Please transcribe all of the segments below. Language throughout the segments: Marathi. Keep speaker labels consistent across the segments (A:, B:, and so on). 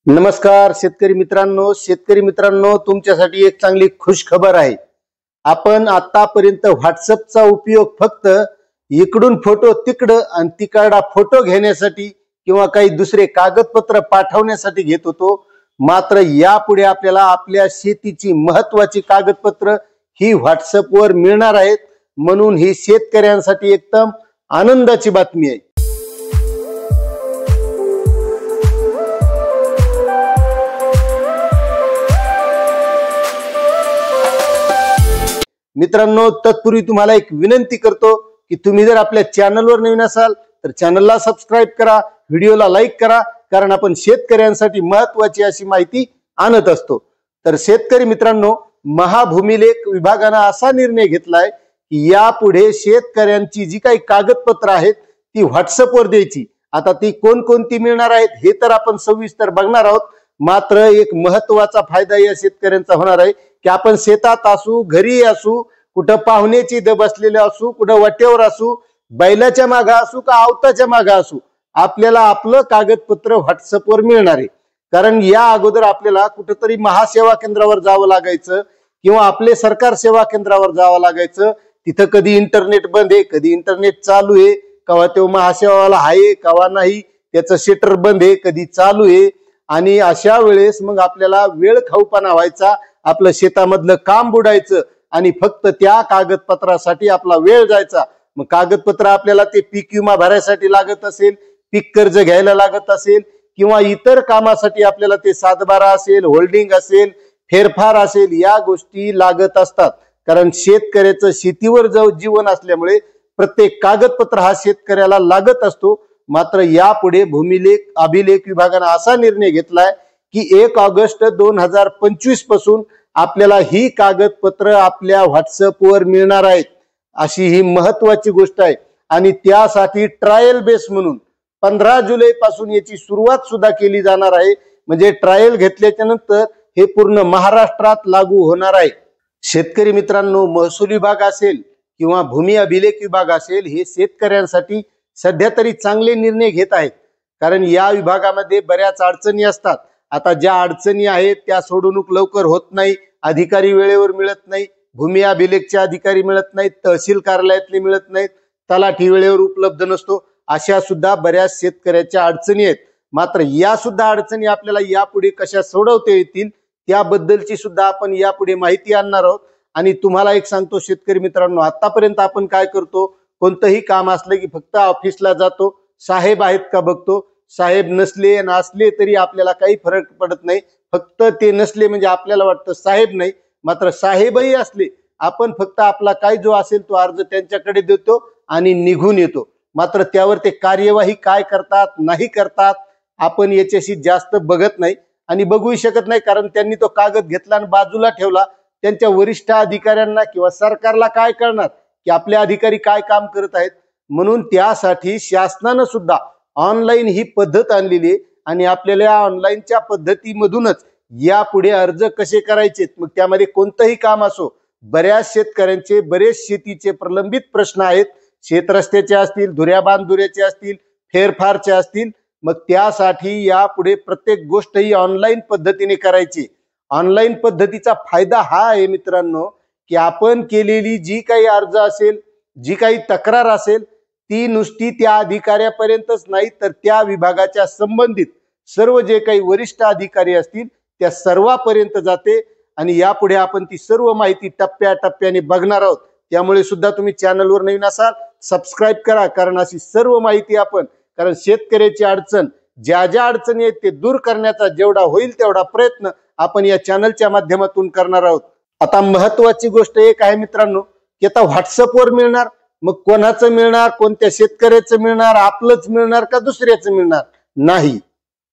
A: नमस्कार शेतकरी मित्रांनो, तुमच्यासाठी एक चांगली खुश खबर आहे। आपण आतापर्यंत व्हॉट्सअपचा उपयोग फक्त इकडून फोटो तिकडं आणि तिकडा फोटो घेण्यासाठी किंवा काही दुसरे कागदपत्र पाठवण्यासाठी घेत होतो। मात्र यापुढे आपल्याला आपल्या शेतीची महत्त्वाची कागदपत्र ही व्हॉट्सअपवर मिळणार आहेत, म्हणून ही शेतकऱ्यांसाठी एकदम आनंदाची बातमी आहे। मित्रांनो, तत्पूर्वी तुम्हाला एक विनंती करतो की तुम्ही जर आपल्या चॅनलवर नवीन असाल तर चॅनलला सबस्क्राइब करा, व्हिडिओला लाईक करा, कारण आपण शेतकऱ्यांसाठी महत्त्वाची अशी माहिती आणत असतो। तर शेतकरी मित्रांनो, महाभूमिलेख विभागाने असा निर्णय घेतलाय की यापुढे शेतकऱ्यांची जी काही कागदपत्र आहेत ती व्हॉट्सअपवर द्यायची। आता ती कोणकोणती मिळणार आहेत हे तर आपण सविस्तर बघणार आहोत, मात्र एक महत्त्वाचा फायदा या शेतकऱ्यांचा होणार आहे की आपण शेतात असू, घरी असू, कुठं पाहुण्याची द बसलेले असू, कुठं वाटेवर असू, बैलाच्या मागे असू का आवताच्या मागे असू, आपल्याला आपलं कागदपत्र व्हॉट्सअपवर मिळणार आहे। कारण या अगोदर आपल्याला कुठेतरी महासेवा केंद्रावर जावं लागायचं किंवा आपले सरकार सेवा केंद्रावर जावं लागायचं। तिथं कधी इंटरनेट बंद आहे, कधी इंटरनेट चालू आहे, कवा तो महासेवावाला आहे कवा नाही, त्याचं शटर बंद आहे, कधी चालू आहे। आणि अशा वेळेस मग आपल्याला वेळ खाऊपणा व्हायचा, आपलं शेतामधलं काम बुडायचं आणि फक्त त्या कागदपत्रासाठी आपला वेळ जायचा। मग कागदपत्र आपल्याला ते पीक विमा भरायसाठी लागत असेल, पीक कर्ज घ्यायला लागत असेल किंवा इतर कामासाठी आपल्याला ते सातबारा असेल, होल्डिंग असेल, फेरफार असेल, या गोष्टी लागत असतात। कारण शेतकऱ्याचं शेतीवर जीवन असल्यामुळे प्रत्येक कागदपत्र हा शेतकऱ्याला लागत असतो। मात्र यापुढे भूमिलेख अभिलेख विभागाने असा निर्णय घेतलाय की 1 ऑगस्ट 2025 पासून आपल्याला ही कागदपत्र आपल्या व्हॉट्सअपवर मिळणार आहेत, अशी ही महत्त्वाची गोष्ट आहे। आणि त्यासाठी ट्रायल बेस म्हणून 15 जुलै पासून याची सुरुवात सुद्धा केली जाणार आहे। म्हणजे ट्रायल घेतल्याच्या नंतर हे पूर्ण महाराष्ट्रात लागू होणार आहे। शेतकरी मित्रांनो, महसूल विभाग असेल किंवा भूमी अभिलेख विभाग असेल, हे शेतकऱ्यांसाठी सध्या तरी चांगले निर्णय घेत आहेत। कारण या विभागामध्ये बऱ्याच अडचणी असतात। आता ज्या अडचणी आहेत त्या सोडवणूक लवकर होत नाही, अधिकारी वेळेवर मिळत नाही, भूमी अभिलेखचे अधिकारी मिळत नाहीत, तहसील कार्यालयातले मिळत नाहीत, तलाठी वेळेवर उपलब्ध नसतो, अशा सुद्धा बऱ्याच शेतकऱ्याच्या अडचणी आहेत। मात्र या सुद्धा अडचणी आपल्याला यापुढे कशा सोडवता येतील त्याबद्दलची सुद्धा आपण यापुढे माहिती आणणार आहोत। आणि तुम्हाला एक सांगतो शेतकरी मित्रांनो, आतापर्यंत आपण काय करतो, कोणतंही काम असलं की फक्त ऑफिसला जातो, साहेब आहेत का बघतो, साहेब नसले नसले तरी आपल्याला काही फरक पडत नाही, फक्त ते नसले म्हणजे आपल्याला वाटतं साहेब नाही, मात्र साहेबही असले आपण फक्त आपला काय जो असेल तो अर्ज त्यांच्याकडे देतो आणि निघून येतो। मात्र त्यावर ते कार्यवाही काय करतात नाही करतात आपण याच्याशी जास्त बघत नाही आणि बघूही शकत नाही। कारण त्यांनी तो कागद घेतला आणि बाजूला ठेवला, त्यांच्या वरिष्ठ अधिकाऱ्यांना किंवा सरकारला काय कळणार की आपले अधिकारी काय काम करत आहेत। म्हणून त्यासाठी शासनाने सुद्धा ऑनलाईन ही पद्धत आणलेली आहे आणि आपल्याला ऑनलाईनच्या पद्धतीमधूनच यापुढे अर्ज कसे करायचे, मग त्यामध्ये कोणतंही काम असो, बऱ्याच शेतकऱ्यांचे बरेच शेतीचे प्रलंबित प्रश्न आहेत, शेतरस्त्याचे असतील, धुऱ्या बांधुऱ्याचे असतील, फेरफारचे असतील, मग त्यासाठी यापुढे प्रत्येक गोष्ट ही ऑनलाईन पद्धतीने करायची। ऑनलाईन पद्धतीचा फायदा हा आहे मित्रांनो की आपण केलेली जी काही अर्ज असेल, जी काही तक्रार असेल, ती नुसती त्या अधिकाऱ्यापर्यंतच नाही तर त्या विभागाच्या संबंधित सर्व जे काही वरिष्ठ अधिकारी असतील त्या सर्वांपर्यंत जाते। आणि यापुढे आपण ती सर्व माहिती टप्प्याटप्प्याने बघणार आहोत। त्यामुळे सुद्धा तुम्ही चॅनलवर नवीन असाल सबस्क्राइब करा, कारण अशी सर्व माहिती आपण, कारण शेतकऱ्याची अडचण, ज्या ज्या अडचणी आहेत ते दूर करण्याचा जेवढा होईल तेवढा प्रयत्न आपण या चॅनलच्या माध्यमातून करणार आहोत। आता महत्त्वाची गोष्ट एक आहे मित्रांनो की आता व्हॉट्सअपवर मिळणार, मग कोणाचं मिळणार, कोणत्या शेतकऱ्याचं मिळणार, आपलंच मिळणार का दुसऱ्याचं मिळणार, नाही,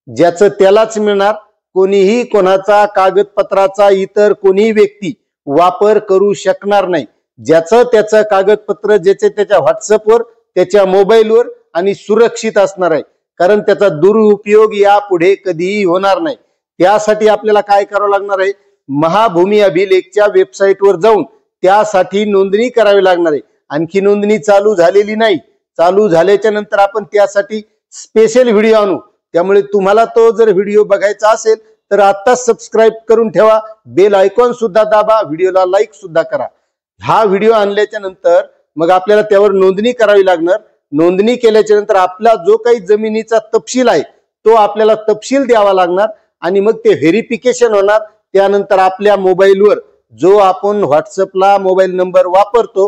A: ज्याचं त्यालाच मिळणार। कोणीही कोणाचा कागदपत्राचा इतर कोणीही व्यक्ती वापर करू शकणार नाही। ज्याचं त्याचं कागदपत्र ज्याचे त्याच्या व्हॉट्सअपवर, त्याच्या मोबाईलवर आणि सुरक्षित असणार आहे, कारण त्याचा दुरुपयोग यापुढे कधीही होणार नाही। त्यासाठी आपल्याला काय करावं लागणार आहे, महाभूमी अभिलेखच्या वेबसाईटवर जाऊन त्यासाठी नोंदणी करावी लागणार आहे। आणखी नोंदणी चालू झालेली नाही, चालू झाल्याच्या नंतर आपण त्यासाठी स्पेशल व्हिडिओ आणू, त्यामुळे तुम्हाला तो जर व्हिडिओ बघायचा असेल तर आत्ताच सबस्क्राईब करून ठेवा, बेल आयकॉन सुद्धा दाबा, व्हिडिओला लाईक सुद्धा करा। हा व्हिडिओ आणल्याच्या नंतर मग आपल्याला त्यावर नोंदणी करावी लागणार। नोंदणी केल्याच्या नंतर आपला जो काही जमिनीचा तपशील आहे तो आपल्याला तपशील द्यावा लागणार आणि मग ते व्हेरिफिकेशन होणार। त्यानंतर आपल्या मोबाईलवर जो आपण व्हॉट्सअपला मोबाईल नंबर वापरतो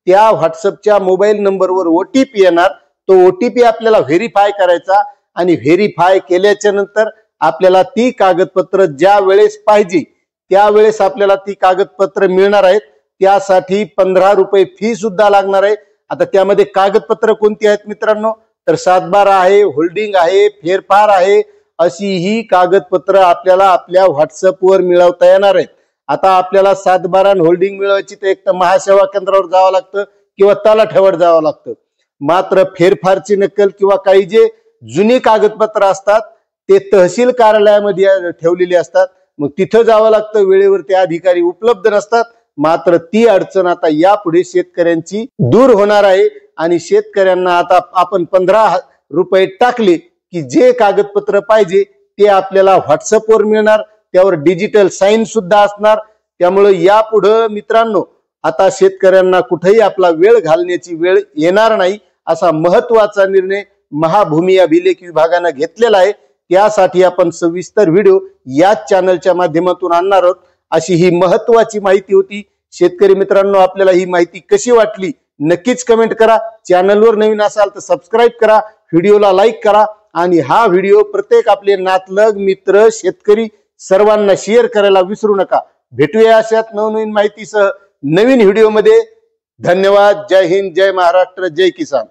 A: त्या व्हॉट्सअपच्या मोबाईल नंबरवर OTP येणार। तो OTP आपल्याला व्हेरीफाय करायचा आणि व्हेरीफाय केल्याच्या नंतर आपल्याला ती कागदपत्र ज्या वेळेस पाहिजे त्यावेळेस आपल्याला ती कागदपत्र मिळणार आहेत। त्यासाठी 15 रुपये फी सुद्धा लागणार आहे। आता त्यामध्ये कागदपत्र कोणती आहेत मित्रांनो, तर 7/12 आहे, होल्डिंग आहे, फेरफार आहे, अशी ही कागदपत्र आपल्याला आपल्या व्हॉट्सअपवर मिळवता येणार आहेत। आता आपल्याला 7/12 होल्डिंग मिळवायची तर एक तर महासेवा केंद्रावर जावं लागतं किंवा तलाठ्यावर जावं लागतं। मात्र फेरफारची नक्कल किंवा काही जे जुनी कागदपत्र असतात ते तहसील कार्यालयामध्ये ठेवलेली असतात, मग तिथं जावं लागतं, वेळेवर ते अधिकारी उपलब्ध नसतात। मात्र ती अडचण आता यापुढे शेतकऱ्यांची दूर होणार आहे आणि शेतकऱ्यांना आता आपण 15 रुपये टाकले की जे कागदपत्र पाहिजे ते आपल्याला व्हॉट्सअपवर मिळणार, त्यावर डिजिटल साईन सुद्धा असणार। त्यामुळे यापुढे मित्रांनो आता शेतकऱ्यांना कुठेही आपला वेळ घालण्याची वेळ येणार नाही, असा महत्वाचा निर्णय महाभूमी अभिलेख विभागाने घेतलेला आहे। त्यासाठी आपण सविस्तर व्हिडिओ याच चॅनलच्या माध्यमातून आणणार आहोत। अशी ही महत्वाची माहिती होती। शेतकरी मित्रांनो, आपल्याला ही माहिती कशी वाटली नक्कीच कमेंट करा। चॅनलवर नवीन असाल तर सबस्क्राईब करा, व्हिडिओला लाईक करा आणि हा व्हिडिओ प्रत्येक आपले नातलग मित्र शेतकरी सर्वांना शेअर करायला विसरू नका। भेटूया अशाच नवनवीन माहितीसह नवीन व्हिडिओमध्ये। धन्यवाद। जय हिंद, जय महाराष्ट्र, जय किसान।